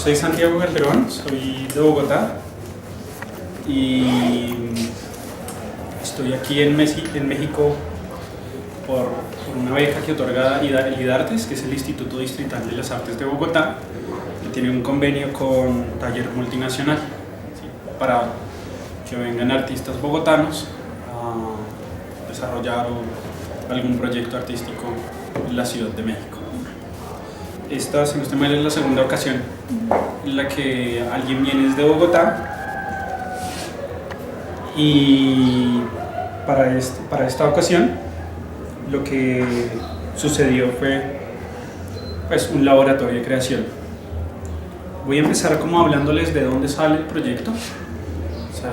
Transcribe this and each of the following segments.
Soy Santiago Calderón, soy de Bogotá y estoy aquí en México por una beca que otorga el IDARTES, que es el Instituto Distrital de las Artes de Bogotá, que tiene un convenio con Taller Multinacional, ¿sí?, para que vengan artistas bogotanos a desarrollar algún proyecto artístico en la Ciudad de México. Esta, si no estoy mal, es la segunda ocasión en la que alguien viene desde Bogotá, y para esta ocasión lo que sucedió fue pues un laboratorio de creación. Voy a empezar como hablándoles de dónde sale el proyecto, o sea,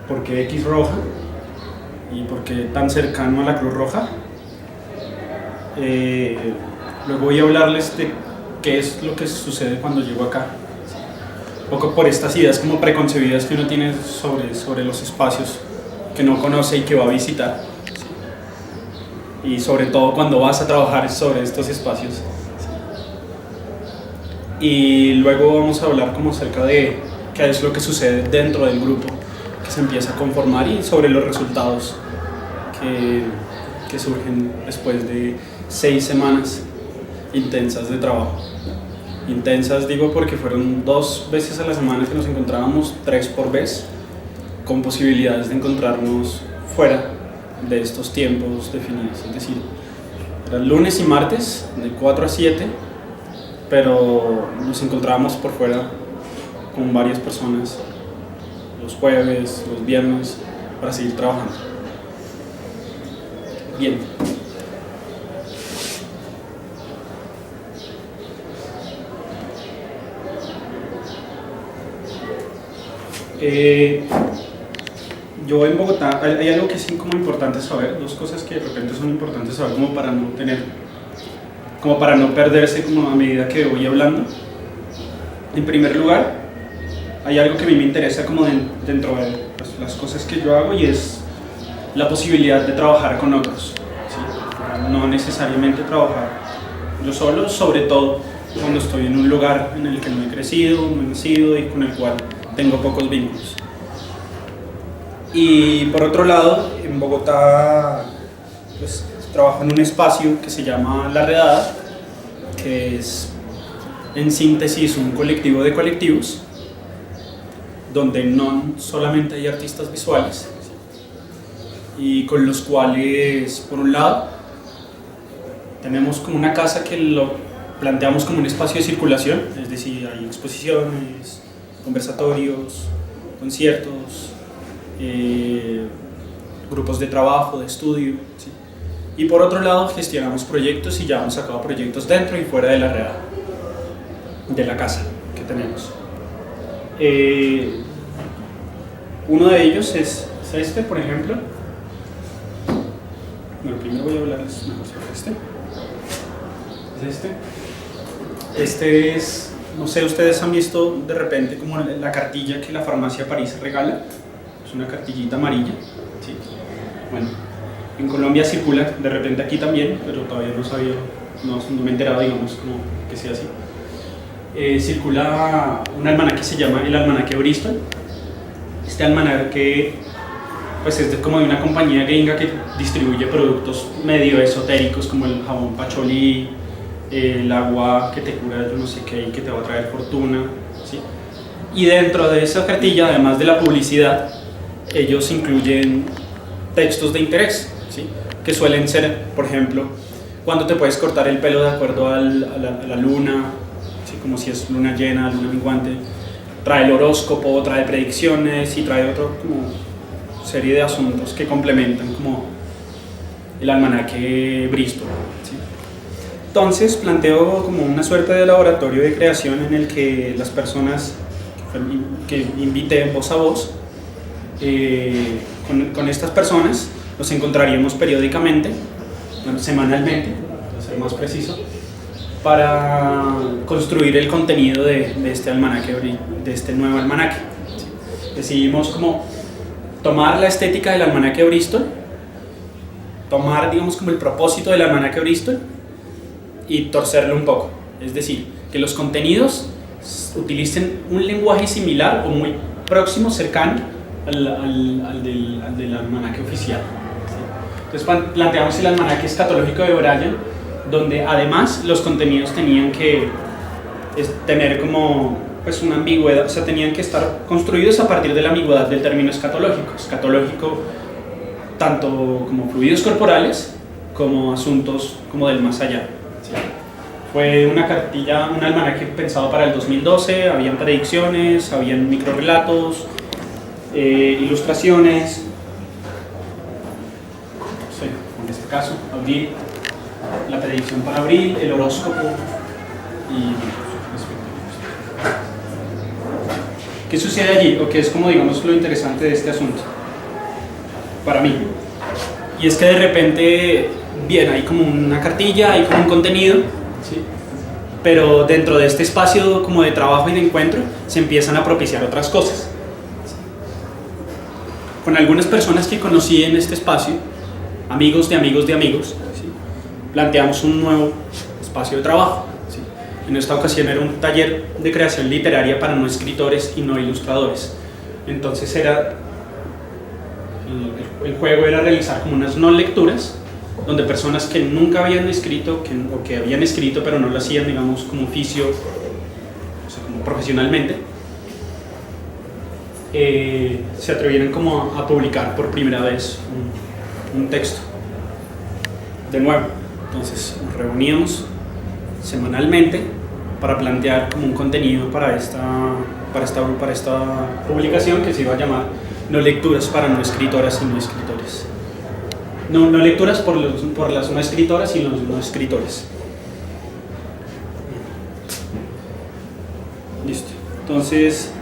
por qué X Roja y por qué tan cercano a la Cruz Roja. Luego voy a hablarles de qué es lo que sucede cuando llego acá, un poco por estas ideas como preconcebidas que uno tiene sobre los espacios que no conoce y que va a visitar, y sobre todo cuando vas a trabajar sobre estos espacios. Y luego vamos a hablar como acerca de qué es lo que sucede dentro del grupo que se empieza a conformar y sobre los resultados que surgen después de 6 semanas intensas de trabajo. Intensas digo porque fueron 2 veces a la semana que nos encontrábamos, 3 por vez, con posibilidades de encontrarnos fuera de estos tiempos definidos, es decir, eran lunes y martes de 4 a 7, pero nos encontrábamos por fuera con varias personas los jueves, los viernes, para seguir trabajando. Bien. Yo en Bogotá, hay algo que es como importante saber, 2 cosas que de repente son importantes saber como para no perderse como a medida que voy hablando. En primer lugar, hay algo que a mí me interesa como dentro de las cosas que yo hago, y es la posibilidad de trabajar con otros, ¿sí? No necesariamente trabajar yo solo, sobre todo cuando estoy en un lugar en el que no he crecido, no he nacido y con el cual tengo pocos vínculos. Y por otro lado, en Bogotá pues, trabajo en un espacio que se llama La Redada, que es en síntesis un colectivo de colectivos donde no solamente hay artistas visuales, y con los cuales, por un lado, tenemos como una casa que lo planteamos como un espacio de circulación, es decir, hay exposiciones, conversatorios, conciertos, grupos de trabajo, de estudio, ¿sí? Y por otro lado gestionamos proyectos y llevamos a cabo proyectos dentro y fuera de la red, de la casa que tenemos. Uno de ellos es este, por ejemplo. Bueno, primero voy a hablarles mejor sobre este. Es este. Este es, no sé, ustedes han visto de repente como la cartilla que la farmacia París regala. Es una cartillita amarilla, ¿sí? Bueno, en Colombia circula, de repente aquí también, pero todavía no sabía, no me he enterado, digamos, como que sea así. Circula un almanaque que se llama el Almanaque Bristol. Este almanaque pues es como de una compañía gringa que distribuye productos medio esotéricos como el jabón Pacholí, el agua que te cura yo no sé qué y que te va a traer fortuna, ¿sí? Y dentro de esa cartilla, además de la publicidad, ellos incluyen textos de interés, ¿sí? Que suelen ser, por ejemplo, cuándo te puedes cortar el pelo de acuerdo a la luna, ¿sí? Como si es luna llena, luna menguante. Trae el horóscopo, trae predicciones y trae otra como serie de asuntos que complementan como el almanaque Bristol, ¿sí? Entonces planteo como una suerte de laboratorio de creación en el que las personas que invité voz a voz, con estas personas nos encontraríamos periódicamente, bueno, semanalmente, para ser más preciso, para construir el contenido de este almanaque, de este nuevo almanaque, ¿sí? Decidimos como tomar la estética del almanaque Bristol, tomar, digamos, como el propósito del almanaque Bristol y torcerlo un poco, es decir, que los contenidos utilicen un lenguaje similar o muy próximo, cercano al del almanaque oficial. ¿Sí? Entonces planteamos el almanaque escatológico de O'Brien, donde además los contenidos tenían que tener como pues una ambigüedad, o sea, tenían que estar construidos a partir de la ambigüedad del término escatológico. Escatológico tanto como fluidos corporales como asuntos como del más allá. ¿Sí? Fue una cartilla, un almanaque pensado para el 2012, habían predicciones, habían microrelatos, ilustraciones, no sé, en ese caso, abril, la predicción para abril, el horóscopo y... ¿Qué sucede allí? O qué es como digamos lo interesante de este asunto para mí. Y es que de repente, bien, hay como una cartilla, hay como un contenido, ¿sí? Pero dentro de este espacio como de trabajo y de encuentro se empiezan a propiciar otras cosas. Con algunas personas que conocí en este espacio, amigos de amigos de amigos, ¿sí? Planteamos un nuevo espacio de trabajo. ¿Sí? En esta ocasión era un taller de creación literaria para no escritores y no ilustradores. Entonces el juego era realizar como unas no lecturas, donde personas que nunca habían escrito, o que habían escrito pero no lo hacían, digamos, como oficio, o sea, como profesionalmente, se atrevieran como a publicar por primera vez un texto. De nuevo, entonces nos reuníamos semanalmente para plantear como un contenido para esta publicación que se iba a llamar No lecturas para no escritoras y no escritores. No lecturas por las no escritoras y los no escritores. Listo. Entonces,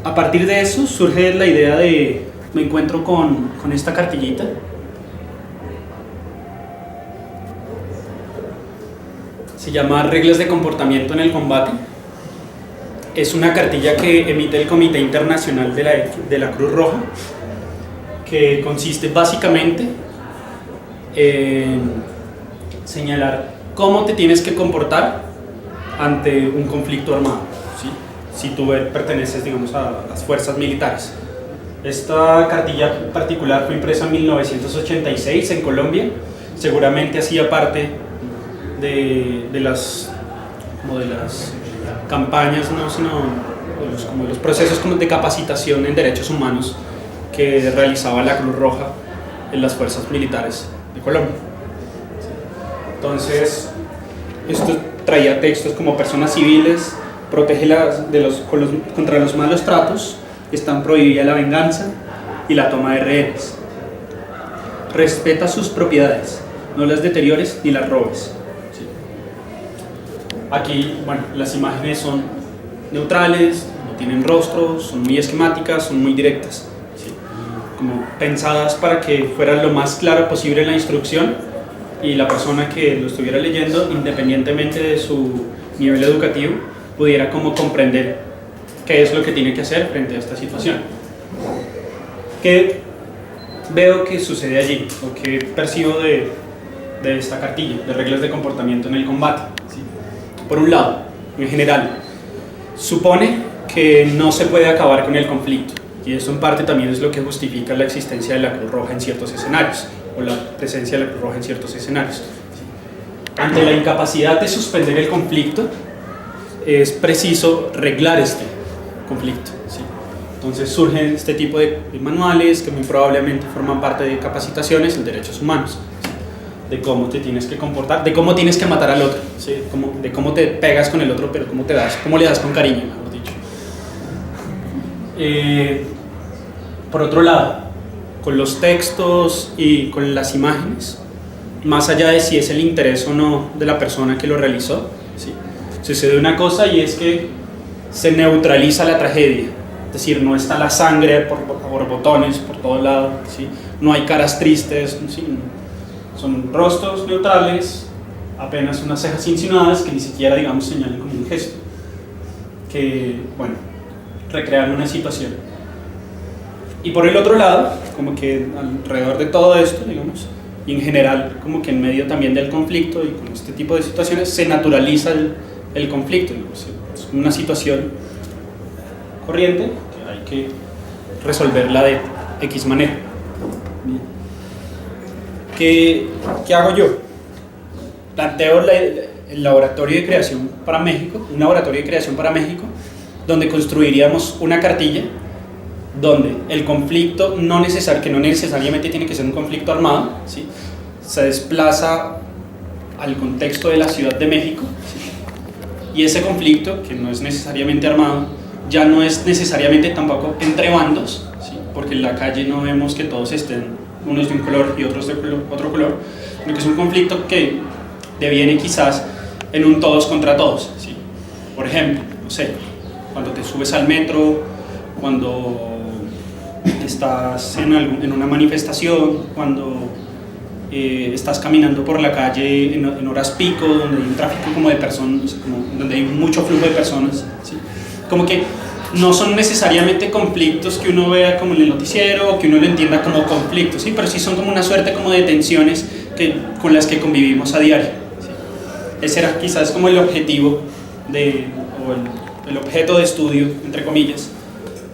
a partir de eso surge la idea de, me encuentro con esta cartillita. Se llama Reglas de comportamiento en el combate. Es una cartilla que emite el Comité Internacional de la Cruz Roja, que consiste básicamente en señalar cómo te tienes que comportar ante un conflicto armado, ¿sí? Si tú perteneces, digamos, a las fuerzas militares. Esta cartilla particular fue impresa en 1986 en Colombia. Seguramente hacía parte de las campañas, no, sino como los procesos como de capacitación en derechos humanos que realizaba la Cruz Roja en las fuerzas militares de Colombia. Entonces, esto traía textos como personas civiles, protege contra los malos tratos, están prohibida la venganza y la toma de rehenes. Respeta sus propiedades, no las deteriores ni las robes. ¿Sí? Aquí, bueno, las imágenes son neutrales, no tienen rostros, son muy esquemáticas, son muy directas. ¿Sí? Como pensadas para que fuera lo más claro posible la instrucción y la persona que lo estuviera leyendo, independientemente de su nivel educativo, pudiera como comprender qué es lo que tiene que hacer frente a esta situación. ¿Qué veo que sucede allí? ¿O qué percibo de esta cartilla de reglas de comportamiento en el combate? ¿Sí? Por un lado, en general, supone que no se puede acabar con el conflicto, y eso en parte también es lo que justifica la existencia de la Cruz Roja en ciertos escenarios, o la presencia de la Cruz Roja en ciertos escenarios. ¿Sí? Ante la incapacidad de suspender el conflicto, es preciso reglar este conflicto. ¿Sí? Entonces surgen este tipo de manuales que muy probablemente forman parte de capacitaciones en derechos humanos, ¿sí? De cómo te tienes que comportar, de cómo tienes que matar al otro, ¿sí? De cómo te pegas con el otro, pero cómo le das con cariño, mejor dicho. Por otro lado, con los textos y con las imágenes, más allá de si es el interés o no de la persona que lo realizó, ¿sí? Sucede una cosa, y es que se neutraliza la tragedia, es decir, no está la sangre por botones por todo lado, ¿sí? No hay caras tristes, ¿sí? Son rostros neutrales, apenas unas cejas insinuadas que ni siquiera, digamos, señalan como un gesto, que, bueno, recrean una situación. Y por el otro lado, como que alrededor de todo esto, digamos, y en general como que en medio también del conflicto y con este tipo de situaciones, se naturaliza el conflicto. Digamos, es una situación corriente que hay que resolverla de X manera. ¿Qué hago yo? Planteo el laboratorio de creación para México, un laboratorio de creación para México, donde construiríamos una cartilla donde el conflicto que no necesariamente tiene que ser un conflicto armado, ¿sí? Se desplaza al contexto de la Ciudad de México, ¿sí? Y ese conflicto, que no es necesariamente armado, ya no es necesariamente tampoco entre bandos, ¿sí? Porque en la calle no vemos que todos estén unos de un color y otros de otro color, sino que es un conflicto que deviene quizás en un todos contra todos, ¿sí? Por ejemplo, no sé, cuando te subes al metro, cuando estás en una manifestación, cuando estás caminando por la calle en horas pico, donde hay un tráfico como de personas, donde hay mucho flujo de personas, ¿sí? Como que no son necesariamente conflictos que uno vea como en el noticiero o que uno lo entienda como conflictos, ¿sí? Pero sí son como una suerte como de tensiones con las que convivimos a diario, ¿sí? Ese era quizás como el objetivo o el objeto de estudio, entre comillas,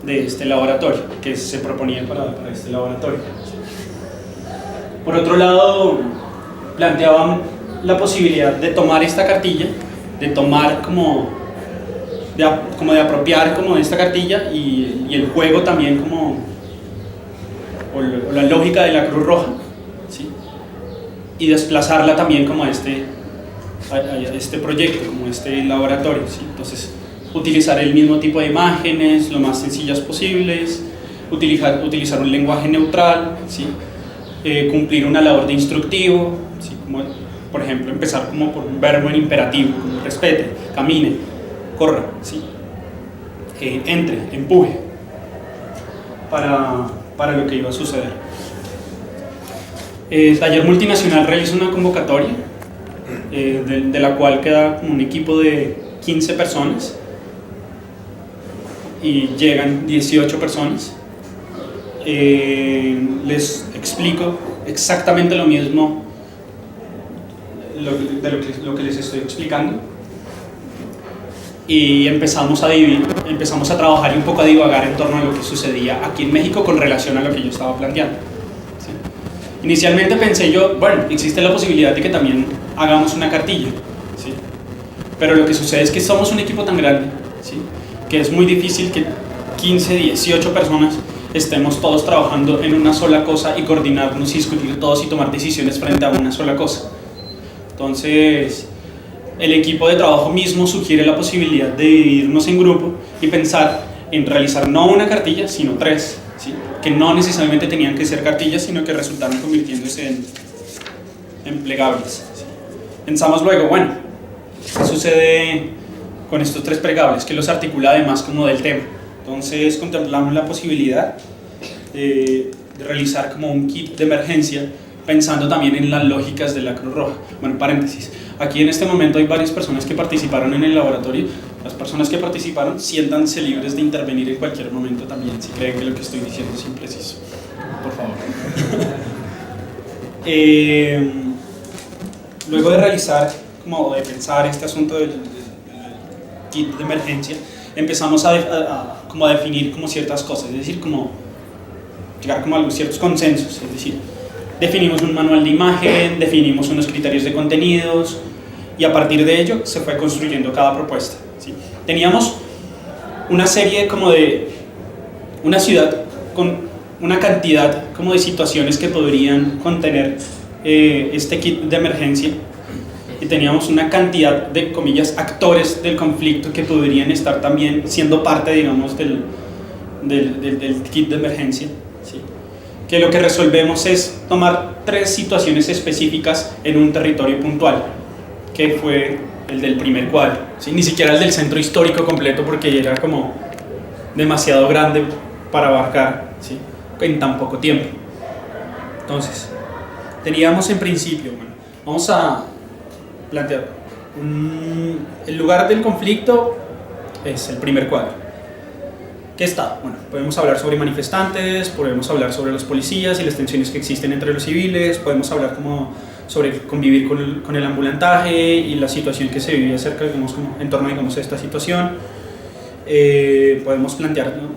de este laboratorio, que se proponía para este laboratorio. Por otro lado, planteaban la posibilidad de tomar esta cartilla, de tomar de apropiar como esta cartilla y el juego también o la lógica de la Cruz Roja, ¿sí? Y desplazarla también como a este proyecto, como este laboratorio, ¿sí? Entonces, utilizar el mismo tipo de imágenes, lo más sencillas posibles, utilizar un lenguaje neutral, ¿sí? Cumplir una labor de instructivo, ¿sí? Como, por ejemplo, empezar como por un verbo en imperativo, como respete, camine, corra, ¿sí? Entre, empuje, para lo que iba a suceder. El taller multinacional realiza una convocatoria de la cual queda un equipo de 15 personas y llegan 18 personas. Les explico exactamente lo mismo de lo que les estoy explicando y empezamos a trabajar y un poco a divagar en torno a lo que sucedía aquí en México con relación a lo que yo estaba planteando, ¿sí? Inicialmente pensé yo, bueno, existe la posibilidad de que también hagamos una cartilla, ¿sí? Pero lo que sucede es que somos un equipo tan grande, ¿sí? Que es muy difícil que 15, 18 personas estemos todos trabajando en una sola cosa y coordinarnos y discutir todos y tomar decisiones frente a una sola cosa. Entonces, el equipo de trabajo mismo sugiere la posibilidad de dividirnos en grupo y pensar en realizar no una cartilla, sino 3, ¿sí? Que no necesariamente tenían que ser cartillas, sino que resultaron convirtiéndose en plegables, ¿sí? Pensamos luego, bueno, ¿qué sucede con estos 3 plegables? Que los articula además como del tema. Entonces contemplamos la posibilidad de realizar como un kit de emergencia, pensando también en las lógicas de la Cruz Roja. Bueno, paréntesis, aquí en este momento hay varias personas que participaron en el laboratorio. Las personas que participaron, siéntanse libres de intervenir en cualquier momento también, si creen que lo que estoy diciendo es impreciso, por favor. Luego de realizar, como de pensar este asunto del kit de emergencia, empezamos como a definir como ciertas cosas, es decir, como llegar como a ciertos consensos, es decir, definimos un manual de imagen, definimos unos criterios de contenidos y a partir de ello se fue construyendo cada propuesta, ¿sí? Teníamos una serie como de una ciudad con una cantidad como de situaciones que podrían contener este kit de emergencia y teníamos una cantidad de, comillas, actores del conflicto que podrían estar también siendo parte, digamos, del kit de emergencia, ¿sí? Que lo que resolvemos es tomar 3 situaciones específicas en un territorio puntual, que fue el del primer cuadro, ¿sí? Ni siquiera el del centro histórico completo porque era como demasiado grande para abarcar, ¿sí? En tan poco tiempo. Entonces, teníamos en principio, bueno, vamos a plantear el lugar del conflicto es el primer cuadro. ¿Qué está? Bueno, podemos hablar sobre manifestantes, podemos hablar sobre los policías y las tensiones que existen entre los civiles, podemos hablar como sobre convivir con el ambulantaje y la situación que se vive acerca, digamos, como en torno, digamos, a esta situación. Podemos plantear, ¿no?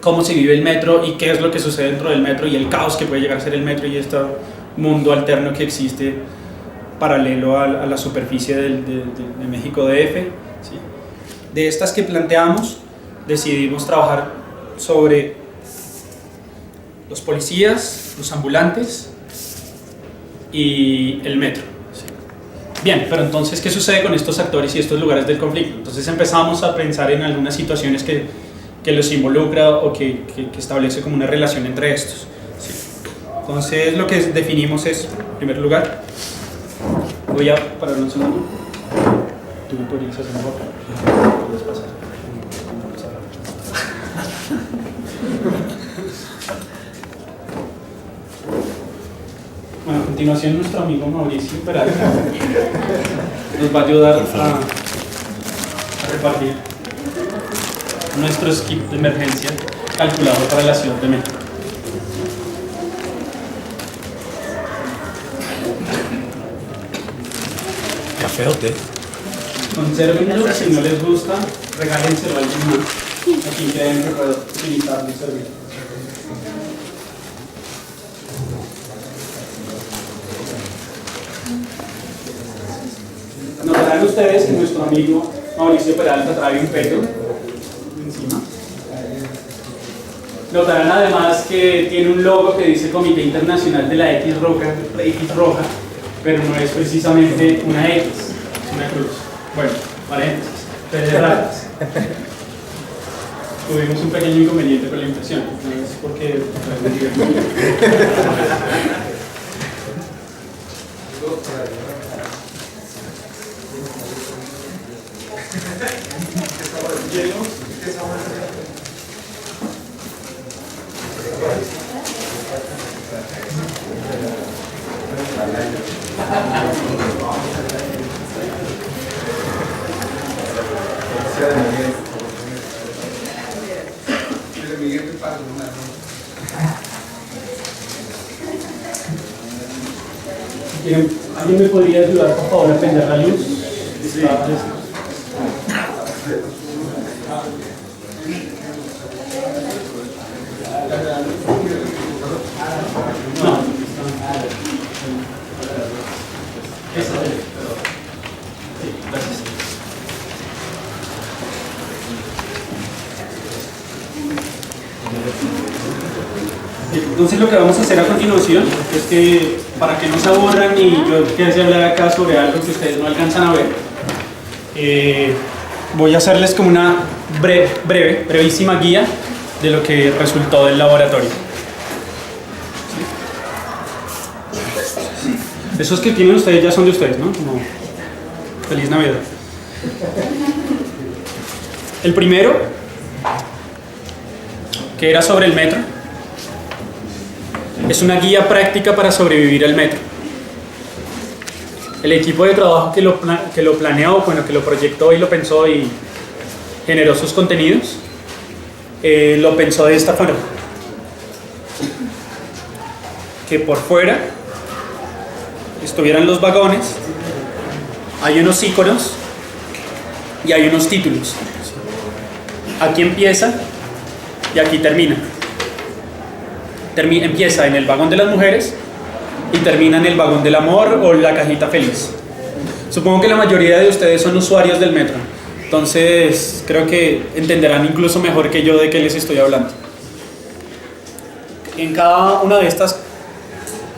Cómo se vive el metro y qué es lo que sucede dentro del metro y el caos que puede llegar a ser el metro y este mundo alterno que existe paralelo a la superficie de México DF. ¿Sí? De estas que planteamos, decidimos trabajar sobre los policías, los ambulantes y el metro. ¿Sí? Bien, pero entonces, ¿qué sucede con estos actores y estos lugares del conflicto? Entonces empezamos a pensar en algunas situaciones que los involucra o que establece como una relación entre estos. ¿Sí? Entonces lo que definimos es, en primer lugar, voy a parar un segundo. ¿Tú me podrías hacer un favor? ¿Puedes pasar? Bueno, a continuación nuestro amigo Mauricio Peralta nos va a ayudar a repartir nuestros kits de emergencia calculados para la ciudad de México. ¿Café o té? Consérvenlo, si no les gusta, regálenselo a alguien más. Aquí creen que puedo utilizarlo y servir. Notarán ustedes que nuestro amigo Mauricio Peralta trae un peto encima. Notarán además que tiene un logo que dice Comité Internacional de la X Roja, pero no es precisamente una X, es una cruz. Bueno, paréntesis, tres raras. Tuvimos un pequeño inconveniente con la impresión, no es porque... ¿Alguien me podría ayudar, por favor, a prender la luz? Sí. No. Sí, gracias. Entonces lo que vamos a hacer a continuación es que, para que no se aburran y yo quisiese hablar acá sobre algo que ustedes no alcanzan a ver, voy a hacerles como una brevísima guía de lo que resultó del laboratorio. ¿Sí? Esos que tienen ustedes ya son de ustedes, ¿no? Como Feliz Navidad. El primero, que era sobre el metro, es una guía práctica para sobrevivir al metro. El equipo de trabajo que lo planeó, bueno, que lo proyectó y lo pensó y generó sus contenidos, lo pensó de esta forma: que por fuera estuvieran los vagones, hay unos iconos y hay unos títulos. Aquí empieza y aquí termina. Empieza en el vagón de las mujeres y termina en el vagón del amor o la cajita feliz. Supongo que la mayoría de ustedes son usuarios del metro, entonces creo que entenderán incluso mejor que yo de qué les estoy hablando. En cada una de estas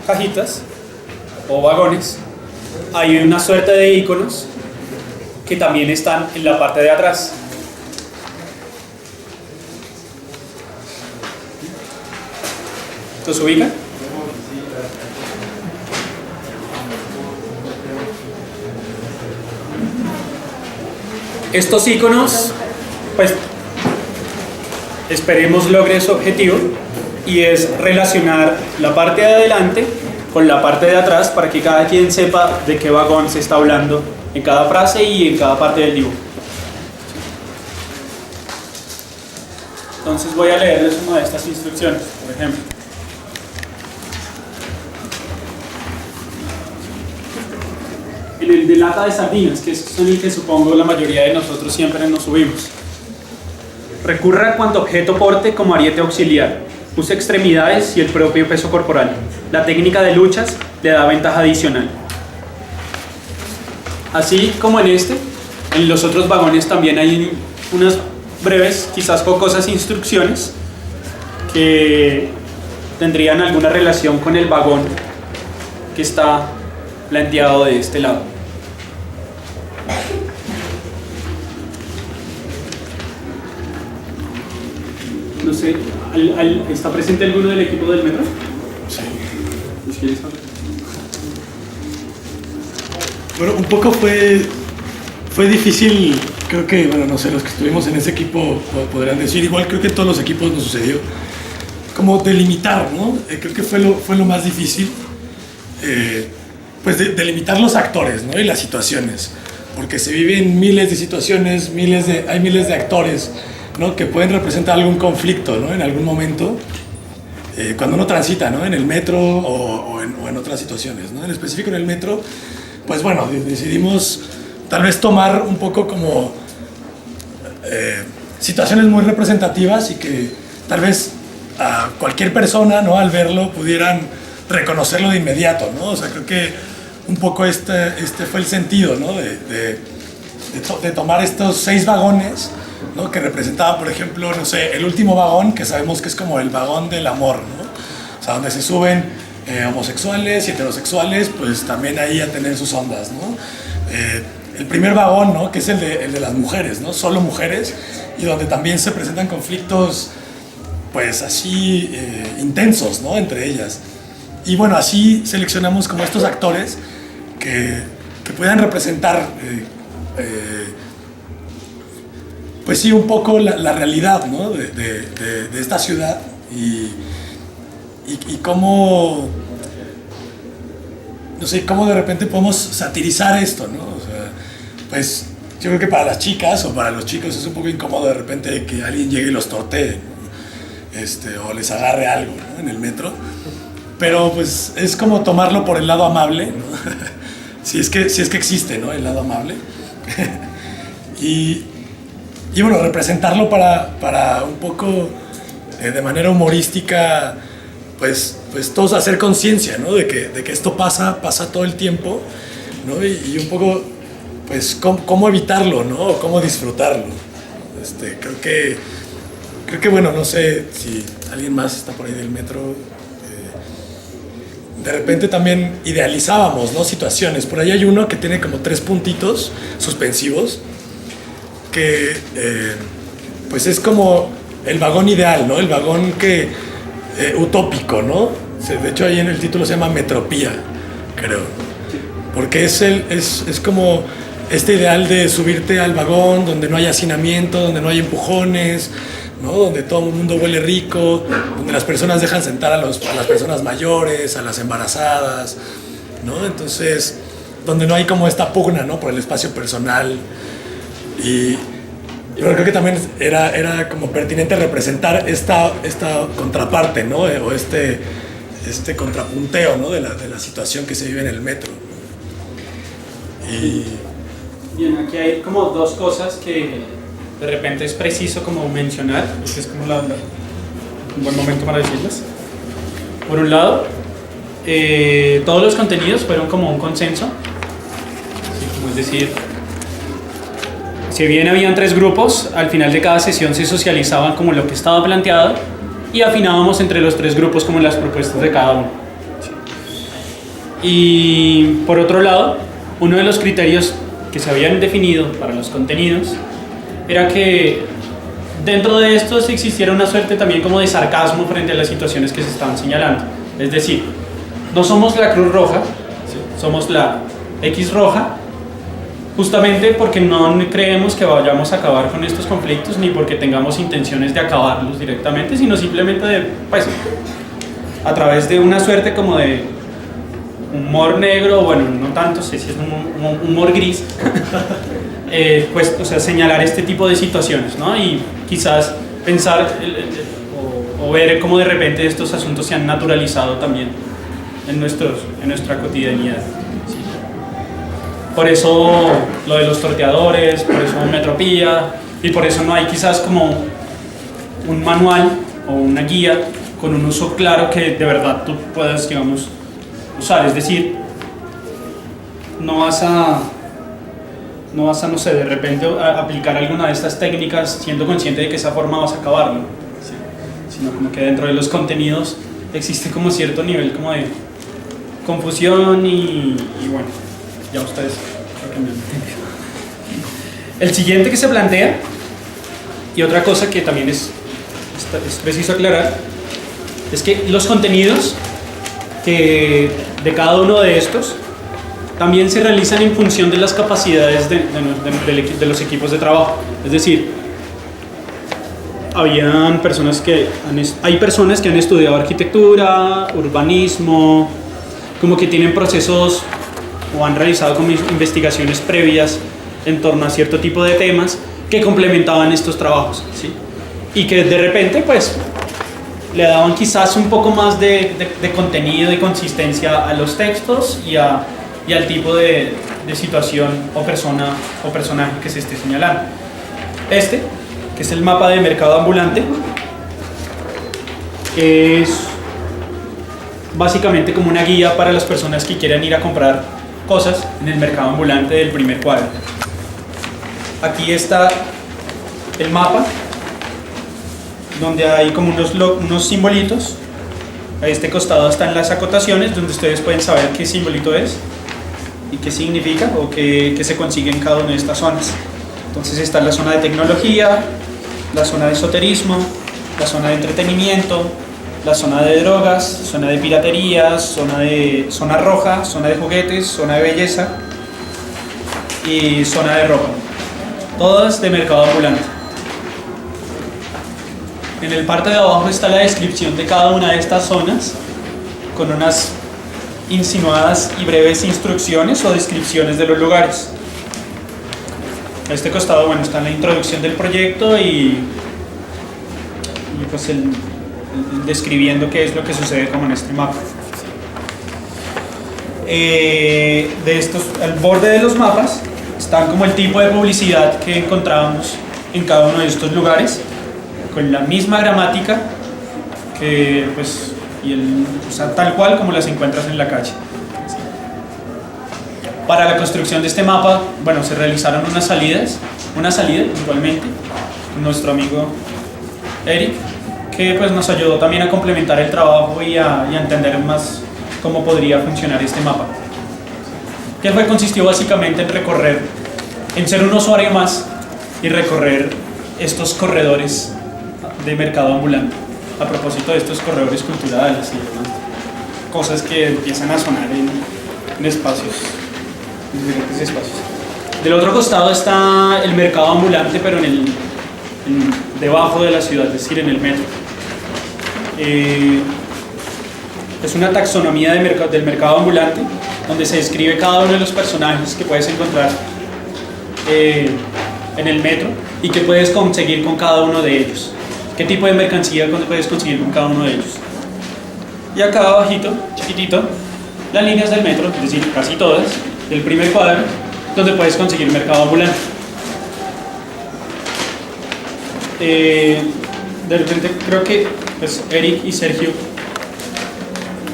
cajitas o vagones hay una suerte de iconos que también están en la parte de atrás. ¿Los ubican? Estos iconos, pues, esperemos logre su objetivo, y es relacionar la parte de adelante con la parte de atrás para que cada quien sepa de qué vagón se está hablando en cada frase y en cada parte del dibujo. Entonces voy a leerles una de estas instrucciones, por ejemplo. en el de lata de sardinas, que es en el que supongo la mayoría de nosotros siempre nos subimos. Recurra a cuanto objeto porte como ariete auxiliar. Use extremidades y el propio peso corporal. La técnica de luchas le da ventaja adicional. Así como en los otros vagones también hay unas breves, quizás jocosas instrucciones que tendrían alguna relación con el vagón que está planteado de este lado. No sé, ¿está presente alguno del equipo del metro? Sí. ¿Quieres hablar? Bueno, un poco fue difícil, creo que, bueno, no sé, los que estuvimos en ese equipo podrán decir, igual creo que en todos los equipos nos sucedió, como delimitar, ¿no? Creo que fue lo más difícil, pues delimitar los actores, ¿no? Y las situaciones, porque se viven miles de situaciones, hay miles de actores, ¿no? Que pueden representar algún conflicto, ¿no? En algún momento, cuando uno transita, ¿no? En el metro o en otras situaciones, ¿no? En específico en el metro, pues bueno, decidimos tal vez tomar un poco como situaciones muy representativas y que tal vez a cualquier persona, ¿no? Al verlo pudieran reconocerlo de inmediato, ¿no? O sea, creo que un poco este fue el sentido, ¿no? De tomar estos 6 vagones, ¿no? Que representaban, por ejemplo, no sé, el último vagón, que sabemos que es como el vagón del amor, ¿no? O sea, donde se suben homosexuales y heterosexuales, pues también ahí a tener sus ondas, ¿no? El primer vagón, ¿no? Que es el de las mujeres, ¿no? Solo mujeres, y donde también se presentan conflictos, pues así intensos, ¿no? Entre ellas. Y bueno, así seleccionamos como estos actores que puedan representar pues sí, un poco la realidad, ¿no? de esta ciudad y cómo, no sé, cómo de repente podemos satirizar esto, ¿no? O sea, pues yo creo que para las chicas o para los chicos es un poco incómodo de repente que alguien llegue y los tortee, ¿no? O les agarre algo, ¿no? En el metro, pero pues es como tomarlo por el lado amable, ¿no? si es que existe, ¿no? El lado amable. y bueno, representarlo para un poco de manera humorística, pues todos hacer conciencia, ¿no? De que esto pasa todo el tiempo, ¿no? Y un poco, pues, cómo evitarlo, ¿no? O cómo disfrutarlo. Creo que, bueno, no sé si alguien más está por ahí del metro. De repente también idealizábamos, ¿no? Situaciones. Por ahí hay uno que tiene como 3 puntitos suspensivos, que pues es como el vagón ideal, ¿no? El vagón utópico, ¿no? De hecho ahí en el título se llama Metropía, creo. Porque es como este ideal de subirte al vagón donde no hay hacinamiento, donde no hay empujones, ¿no? Donde todo el mundo huele rico, donde las personas dejan sentar a las personas mayores, a las embarazadas, ¿no? Entonces, donde no hay como esta pugna, ¿no? Por el espacio personal. Y yo creo que también era como pertinente representar esta contraparte, ¿no? O este contrapunteo, ¿no? de la situación que se vive en el metro. Bien, aquí hay como 2 cosas que de repente es preciso como mencionar, este es como un buen momento para decirlas. Por un lado, todos los contenidos fueron como un consenso, ¿sí? Como es decir, si bien habían 3 grupos, al final de cada sesión se socializaban como lo que estaba planteado y afinábamos entre los 3 grupos como las propuestas de cada uno. Y por otro lado, uno de los criterios que se habían definido para los contenidos era que dentro de estos existiera una suerte también como de sarcasmo frente a las situaciones que se estaban señalando. Es decir, no somos la Cruz Roja, somos la X Roja, justamente porque no creemos que vayamos a acabar con estos conflictos ni porque tengamos intenciones de acabarlos directamente, sino simplemente pues, a través de una suerte como de humor negro, bueno, no tanto, sé si es un humor gris, pues, o sea, señalar este tipo de situaciones, ¿no? Y quizás pensar o ver cómo de repente estos asuntos se han naturalizado también en nuestra cotidianidad. Por eso lo de los torteadores, por eso Metropía, y por eso no hay quizás como un manual o una guía con un uso claro que de verdad tú puedas, digamos, usar. Es decir, no vas a, no sé, de repente aplicar alguna de estas técnicas siendo consciente de que esa forma vas a acabarlo, ¿sí? Sino como que dentro de los contenidos existe como cierto nivel como de confusión y bueno, ya ustedes creo que me han entendido. El siguiente que se plantea, y otra cosa que también es preciso aclarar, es que los contenidos de cada uno de estos también se realizan en función de las capacidades de los equipos de trabajo. Es decir, hay personas que han estudiado arquitectura, urbanismo, como que tienen procesos o han realizado como investigaciones previas en torno a cierto tipo de temas que complementaban estos trabajos, ¿sí? Y que de repente pues le daban quizás un poco más de contenido y consistencia a los textos y al tipo de situación o persona o personaje que se esté señalando. Este, que es el mapa de mercado ambulante, es básicamente como una guía para las personas que quieran ir a comprar cosas en el mercado ambulante del primer cuadro. Aquí está el mapa, donde hay como unos simbolitos. A este costado están las acotaciones, donde ustedes pueden saber qué simbolito es y qué significa o qué se consigue en cada una de estas zonas. Entonces está la zona de tecnología, la zona de esoterismo, la zona de entretenimiento, la zona de drogas, zona de piraterías, zona roja, zona de juguetes, zona de belleza y zona de ropa. Todas de mercado ambulante. En el parte de abajo está la descripción de cada una de estas zonas con unas insinuadas y breves instrucciones o descripciones de los lugares. A este costado, bueno, está la introducción del proyecto y pues describiendo qué es lo que sucede como en este mapa. Al borde de los mapas están como el tipo de publicidad que encontrábamos en cada uno de estos lugares, con la misma gramática que, pues, o sea, tal cual como las encuentras en la calle. Para la construcción de este mapa, bueno, se realizaron una salida puntualmente con nuestro amigo Eric, que pues nos ayudó también a complementar el trabajo y a entender más cómo podría funcionar este mapa. Que consistió básicamente en ser un usuario más y recorrer estos corredores de mercado ambulante. A propósito de estos corredores culturales y demás, cosas que empiezan a sonar en diferentes espacios. Del otro costado está el mercado ambulante, pero debajo de la ciudad, es decir, en el metro. Es una taxonomía del mercado ambulante, donde se describe cada uno de los personajes que puedes encontrar en el metro y que puedes conseguir con cada uno de ellos. ¿Qué tipo de mercancía puedes conseguir con cada uno de ellos? Y acá abajito, chiquitito, las líneas del metro, es decir, casi todas, del primer cuadro, donde puedes conseguir mercado ambulante. De repente creo que pues, Eric y Sergio,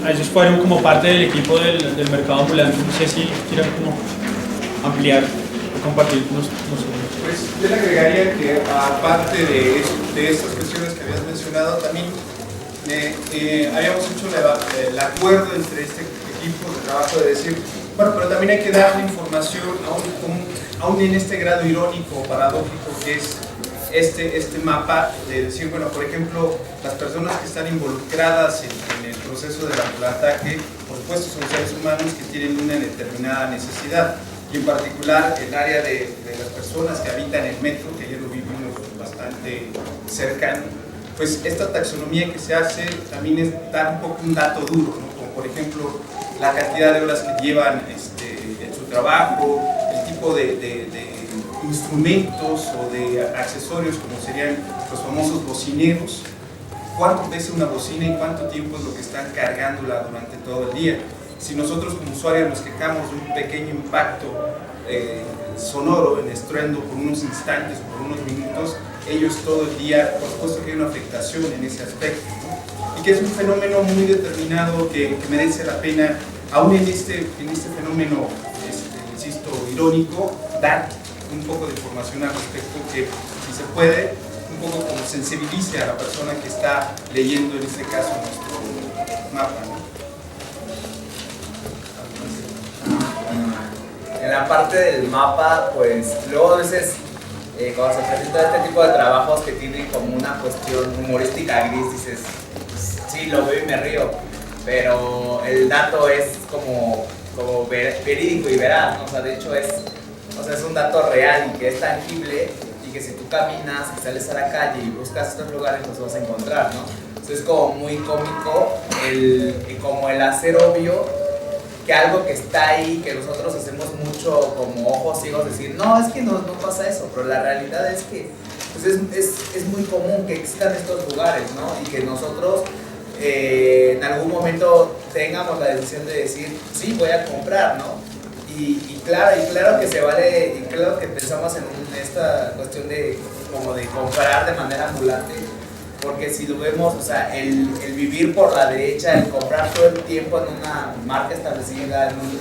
ellos fueron como parte del equipo del mercado ambulante. No sé si quieran como ampliar o compartir con nosotros. Pues yo le agregaría que aparte de estas cuestiones que habías mencionado, también habíamos hecho el acuerdo entre este equipo de trabajo de decir, bueno, pero también hay que darle información aún en este grado irónico o paradójico que es este mapa, de decir, bueno, por ejemplo, las personas que están involucradas en el proceso del ambulantaje, por supuesto son seres humanos que tienen una determinada necesidad, y en particular el área de las personas que habitan el metro, que ya lo vivimos bastante cercano, pues esta taxonomía que se hace también es dar un poco un dato duro, ¿no? Como por ejemplo la cantidad de horas que llevan en su trabajo, el tipo de instrumentos o de accesorios como serían los famosos bocineros, cuánto pesa una bocina y cuánto tiempo es lo que están cargándola durante todo el día. Si nosotros como usuarios nos quejamos de un pequeño impacto sonoro, en estruendo por unos instantes o por unos minutos, ellos todo el día, por supuesto que hay una afectación en ese aspecto, ¿no? Y que es un fenómeno muy determinado que merece la pena, aún en este fenómeno, insisto, irónico, dar un poco de información al respecto que, si se puede, un poco como sensibilice a la persona que está leyendo, en este caso, nuestro mapa, ¿no? En la parte del mapa, pues luego a veces cuando se presenta este tipo de trabajos que tienen como una cuestión humorística gris, dices, sí, lo veo y me río, pero el dato es como verídico y veraz, ¿no? O sea, de hecho es un dato real y que es tangible y que si tú caminas y sales a la calle y buscas estos lugares, los vas a encontrar, ¿no? Entonces es como muy cómico como el hacer obvio que algo que está ahí, que nosotros hacemos mucho como ojos ciegos, decir, no, es que no pasa eso, pero la realidad es que pues es muy común que existan estos lugares, ¿no? Y que nosotros en algún momento tengamos la decisión de decir, sí, voy a comprar, ¿no? Y claro que se vale, y claro que pensamos en esta cuestión de como de comprar de manera ambulante, porque si lo vemos, o sea, el vivir por la derecha, el comprar todo el tiempo en una marca establecida, en un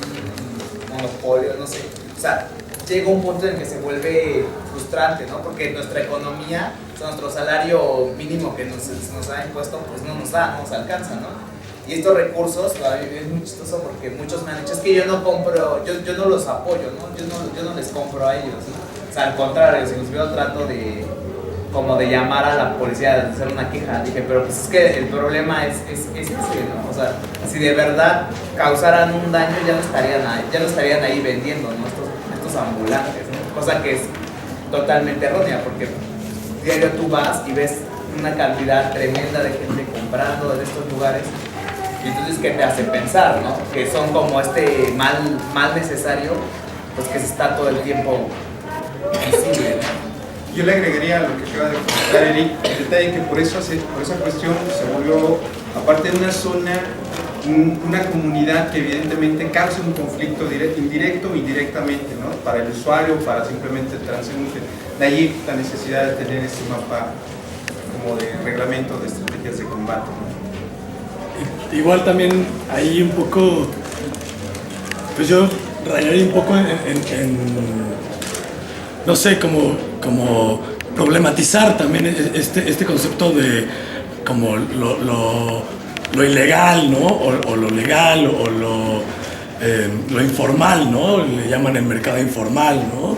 monopolio, no sé, o sea, llega un punto en el que se vuelve frustrante, ¿no? Porque nuestra economía, o sea, nuestro salario mínimo que nos ha impuesto, pues no nos alcanza, ¿no? Y estos recursos, a mí es muy chistoso porque muchos me han dicho, es que yo no compro, yo no los apoyo, ¿no? Yo no les compro a ellos, ¿no? O sea, al contrario, si inclusive trato de llamar a la policía, de hacer una queja. Dije, pero pues es que el problema es ese, ¿no? O sea, si de verdad causaran un daño, ya no estarían ahí vendiendo, ¿no? Estos ambulantes, ¿no? Cosa que es totalmente errónea, porque diario tú vas y ves una cantidad tremenda de gente comprando en estos lugares, y entonces, ¿qué te hace pensar, no? Que son como este mal necesario, pues que se está todo el tiempo visible, ¿no? Yo le agregaría a lo que acaba de comentar Eric, el detalle que por esa cuestión se volvió, aparte de una zona, una comunidad que evidentemente causa un conflicto indirecto o indirectamente, ¿no? Para el usuario, para simplemente el transeúnte. De allí la necesidad de tener este mapa como de reglamento de estrategias de combate, ¿no? Igual también ahí un poco, pues yo rayaría un poco no sé, como problematizar también este concepto de como lo ilegal, ¿no? O lo legal, o lo informal, ¿no? Le llaman el mercado informal, ¿no?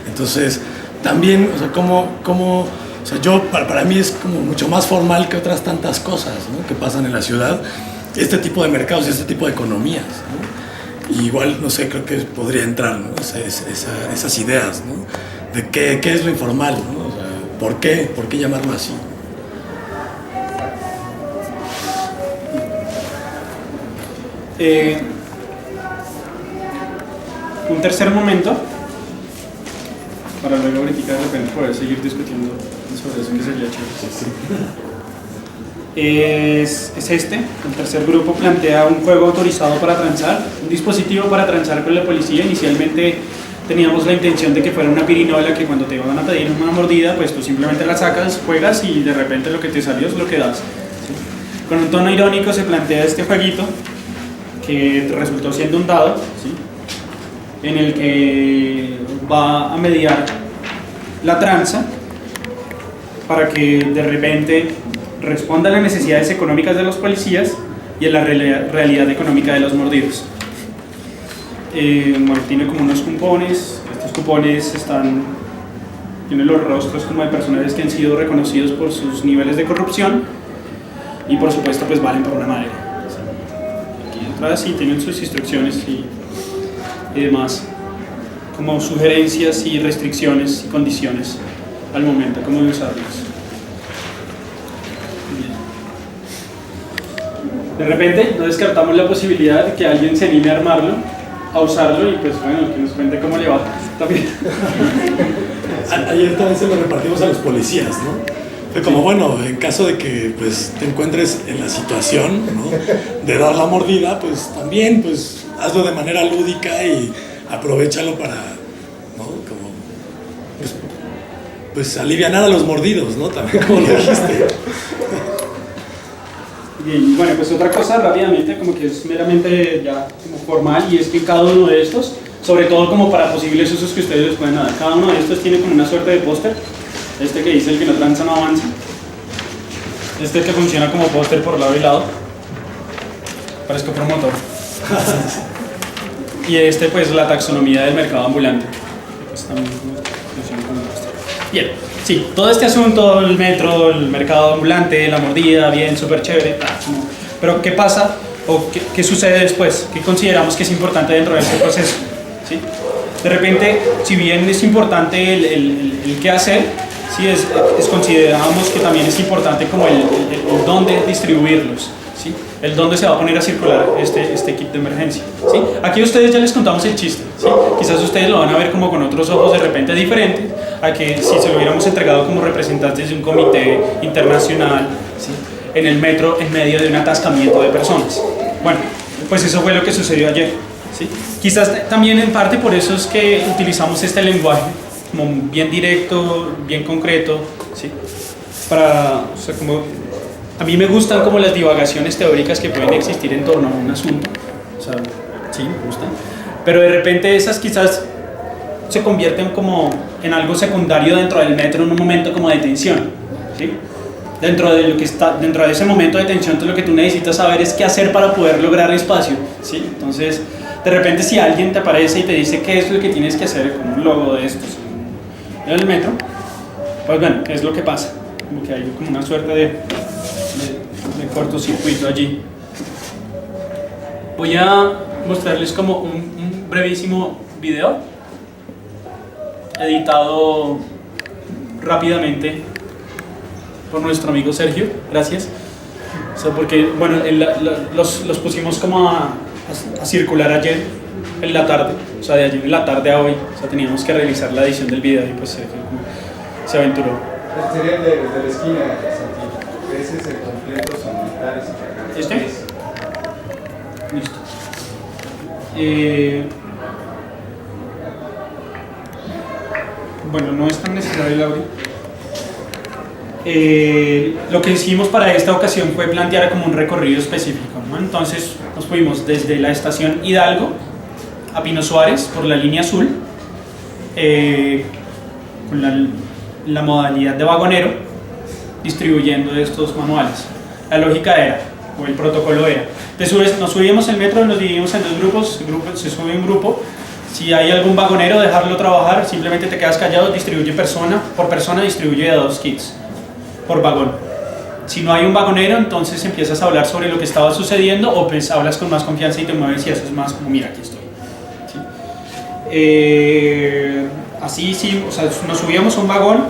Entonces, también, o sea, o sea, yo, para mí es como mucho más formal que otras tantas cosas, ¿no? Que pasan en la ciudad, este tipo de mercados y este tipo de economías, ¿no? Y igual, no sé, creo que podría entrar, ¿no? Esas ideas, ¿no? De qué es lo informal, ¿no? O sea, ¿por qué llamarlo así? Un tercer momento, para luego ahorita de repente poder seguir discutiendo sobre eso, que sería chévere. Es el tercer grupo plantea un juego autorizado para transar, un dispositivo para transar con la policía. Inicialmente teníamos la intención de que fuera una pirinola que cuando te van a pedir una mordida, pues tú simplemente la sacas, juegas y de repente lo que te salió es lo que das. ¿Sí? Con un tono irónico se plantea este jueguito que resultó siendo un dado, ¿sí? En el que va a mediar la tranza para que de repente responda a las necesidades económicas de los policías y a la realidad económica de los mordidos. Bueno, tiene como unos cupones. Estos cupones tienen los rostros como de personajes que han sido reconocidos por sus niveles de corrupción y por supuesto pues valen por una madera. Aquí atrás sí tienen sus instrucciones y demás, como sugerencias y restricciones y condiciones al momento como de usarlos. De repente no descartamos la posibilidad de que alguien se anime a armarlo, a usarlo y pues bueno, que nos cuente cómo le va también. Ayer también se lo repartimos a los policías, ¿no? Fue como, bueno, en caso de que pues te encuentres en la situación, ¿no? De dar la mordida, pues también pues hazlo de manera lúdica y aprovéchalo pues alivianar a los mordidos, ¿no? También como lo dijiste. Bien, bueno, pues otra cosa rápidamente, como que es meramente ya como formal, y es que cada uno de estos, sobre todo como para posibles usos que ustedes les pueden dar, cada uno de estos tiene como una suerte de póster. Este que dice: el que no tranza no avanza. Este que funciona como póster por lado y lado. Parezco promotor. Y este pues la taxonomía del mercado ambulante. Pues también funciona como póster. Bien, sí, todo este asunto, el metro, el mercado ambulante, la mordida, bien, súper chévere. Pero ¿qué pasa o qué sucede después? ¿Qué consideramos que es importante dentro de este proceso? ¿Sí? De repente, si bien es importante el qué hacer, sí consideramos que también es importante como el dónde distribuirlos, ¿sí? El dónde se va a poner a circular este kit de emergencia, ¿sí? Aquí a ustedes ya les contamos el chiste, ¿sí? Quizás ustedes lo van a ver como con otros ojos de repente diferentes a que si se lo hubiéramos entregado como representantes de un comité internacional, ¿sí? En el metro en medio de un atascamiento de personas. Bueno, pues eso fue lo que sucedió ayer, ¿sí? Quizás también en parte por eso es que utilizamos este lenguaje como bien directo, bien concreto, ¿sí? O sea, como a mí me gustan como las divagaciones teóricas que pueden existir en torno a un asunto, o sea, sí, me gustan, pero de repente esas quizás se convierten como en algo secundario dentro del metro en un momento como de tensión, ¿sí? Dentro de ese momento de tensión, lo que tú necesitas saber es qué hacer para poder lograr espacio, ¿sí? Entonces, de repente si alguien te aparece y te dice qué es lo que tienes que hacer con un logo de estos en el metro, pues bueno, ¿qué es lo que pasa? Como que hay como una suerte de cortocircuito allí. Voy a mostrarles como un brevísimo video editado rápidamente por nuestro amigo Sergio, gracias. O sea, porque bueno, los pusimos como a circular ayer en la tarde, o sea, de ayer en la tarde a hoy, o sea, teníamos que realizar la edición del video y pues Sergio se aventuró. Sería el de la esquina, Santi. Ese es el completo sin militares y ¿Este? Listo. Bueno, no es tan necesario el audio. Lo que hicimos para esta ocasión fue plantear como un recorrido específico, ¿no? Entonces nos fuimos desde la estación Hidalgo a Pino Suárez por la línea azul, con la modalidad de vagonero, distribuyendo estos manuales. La lógica era, o el protocolo era, nos subíamos el metro, nos dividimos en dos grupos, se sube un grupo, si hay algún vagonero, dejarlo trabajar, simplemente te quedas callado, distribuye por persona, distribuye 2 kits por vagón. Si no hay un vagonero, entonces empiezas a hablar sobre lo que estaba sucediendo o pues hablas con más confianza y te mueves y haces más como, mira, aquí estoy. ¿Sí? Así sí, o sea, nos subíamos a un vagón,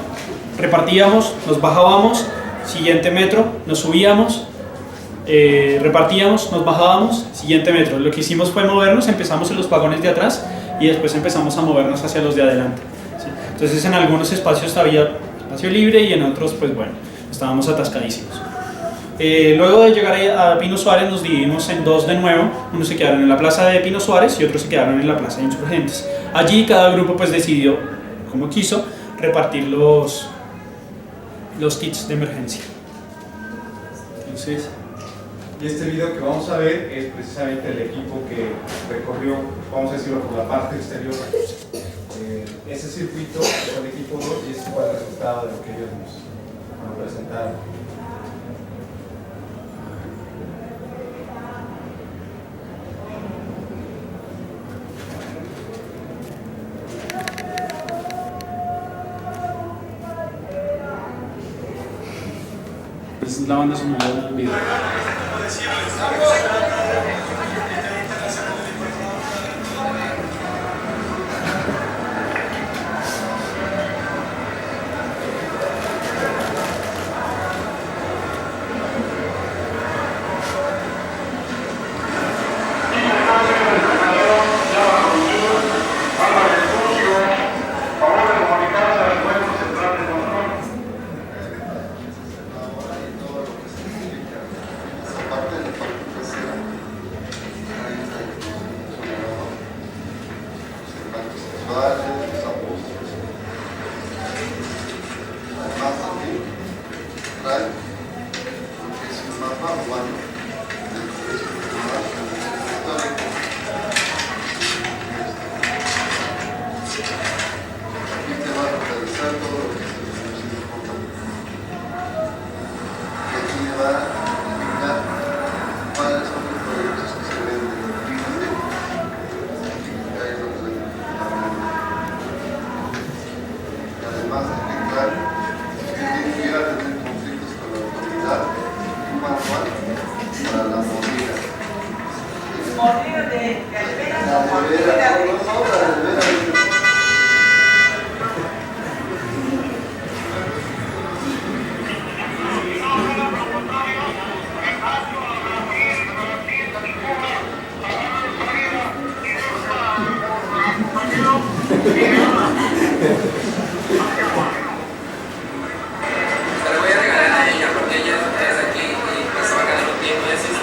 repartíamos, nos bajábamos, siguiente metro, nos subíamos, repartíamos, nos bajábamos, siguiente metro. Lo que hicimos fue movernos, empezamos en los vagones de atrás y después empezamos a movernos hacia los de adelante, ¿sí? Entonces en algunos espacios había espacio libre y en otros pues bueno, estábamos atascadísimos. Luego de llegar a Pino Suárez nos dividimos en dos de nuevo, unos se quedaron en la plaza de Pino Suárez y otros se quedaron en la plaza de Insurgentes. Allí cada grupo pues decidió, como quiso, repartir los kits de emergencia. Entonces, Y este video que vamos a ver es precisamente el equipo que recorrió, vamos a decirlo, por la parte exterior. Ese circuito es el equipo 2 y este fue el resultado de lo que ellos nos presentaron. es la banda sonora del video. humano. Aquí te va a localizar todo lo que se necesita contar. Y aquí me va a indicar cuáles son los proyectos que se ven de los límites. Ahí es lo que se ven. Y además de indicar que quien quiera tener conflictos con la autoridad, un manual para la movida. Mordida de veras La o de mordida veras, de... no, la de veras. Se lo voy a regalar a ella porque ella es aquí y pues se va a quedar un tiempo y así se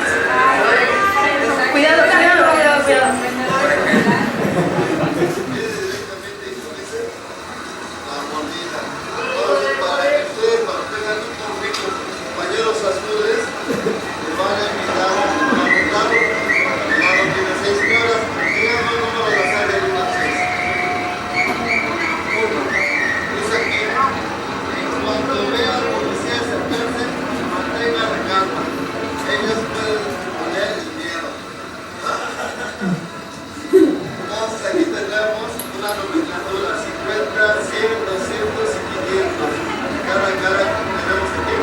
Cuidado, cuidado, cuidado, cuidado. La mordida. Entonces, para que ustedes, cuando tengan un conflicto con sus compañeros azules, les van a invitar a preguntarlo. El hermano tiene 6 señoras, díganme el número de la sala de 1 a 6. 1. Dice aquí, en cuanto vea al policía acercarse, mantenga la calma. Ellos pueden poner el miedo. Entonces aquí tenemos una nomenclatura, 50, 100, 200 y 500. Cada tenemos aquí.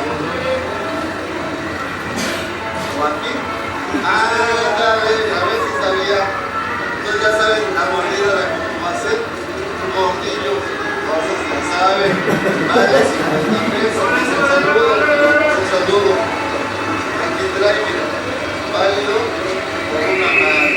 O aquí. A ver si sabía. Ustedes ya saben la mordida de cómo va a ser. Un gordillo. Entonces ya saben. Vale, 50 pesos. Se saludo. Aquí trae, mira. Válido por una madre.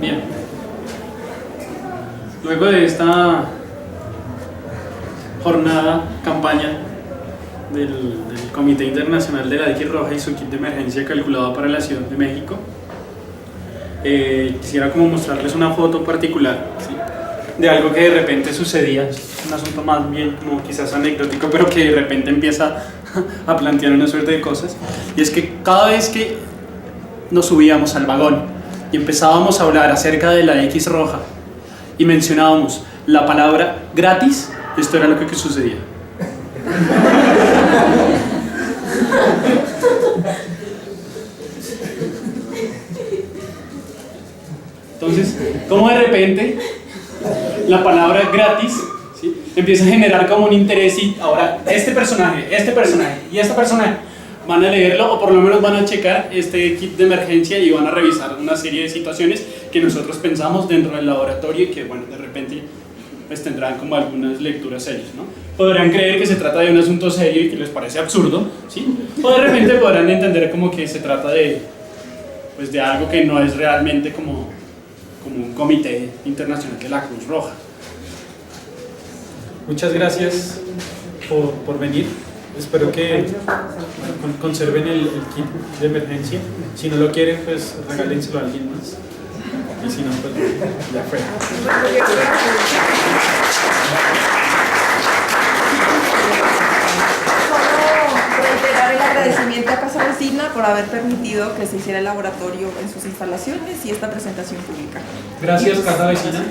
Bien. Luego de esta jornada, campaña del Comité Internacional de la X Roja y su kit de emergencia calculado para la Ciudad de México, quisiera como mostrarles una foto particular, ¿sí?, de algo que de repente sucedía. Es un asunto más bien como quizás anecdótico, pero que de repente empieza a plantear una suerte de cosas. Y es que cada vez que nos subíamos al vagón y empezábamos a hablar acerca de la X roja y mencionábamos la palabra gratis, esto era lo que sucedía. Entonces, como de repente la palabra gratis, ¿sí?, empieza a generar como un interés, y ahora este personaje y este personaje van a leerlo, o por lo menos van a checar este kit de emergencia y van a revisar una serie de situaciones que nosotros pensamos dentro del laboratorio y que, bueno, de repente pues tendrán como algunas lecturas serias, ¿no? Podrán creer que se trata de un asunto serio y que les parece absurdo, ¿sí? O de repente podrán entender como que se trata de, pues, de algo que no es realmente como un comité internacional de la Cruz Roja. Muchas gracias por venir. Espero que conserven el kit de emergencia. Si no lo quieren, pues regálenselo a alguien más. Y si no, pues ya fue. Solo reiterar el agradecimiento a Casa Vecina por haber permitido que se hiciera el laboratorio en sus instalaciones y esta presentación pública. Gracias, Casa Vecina.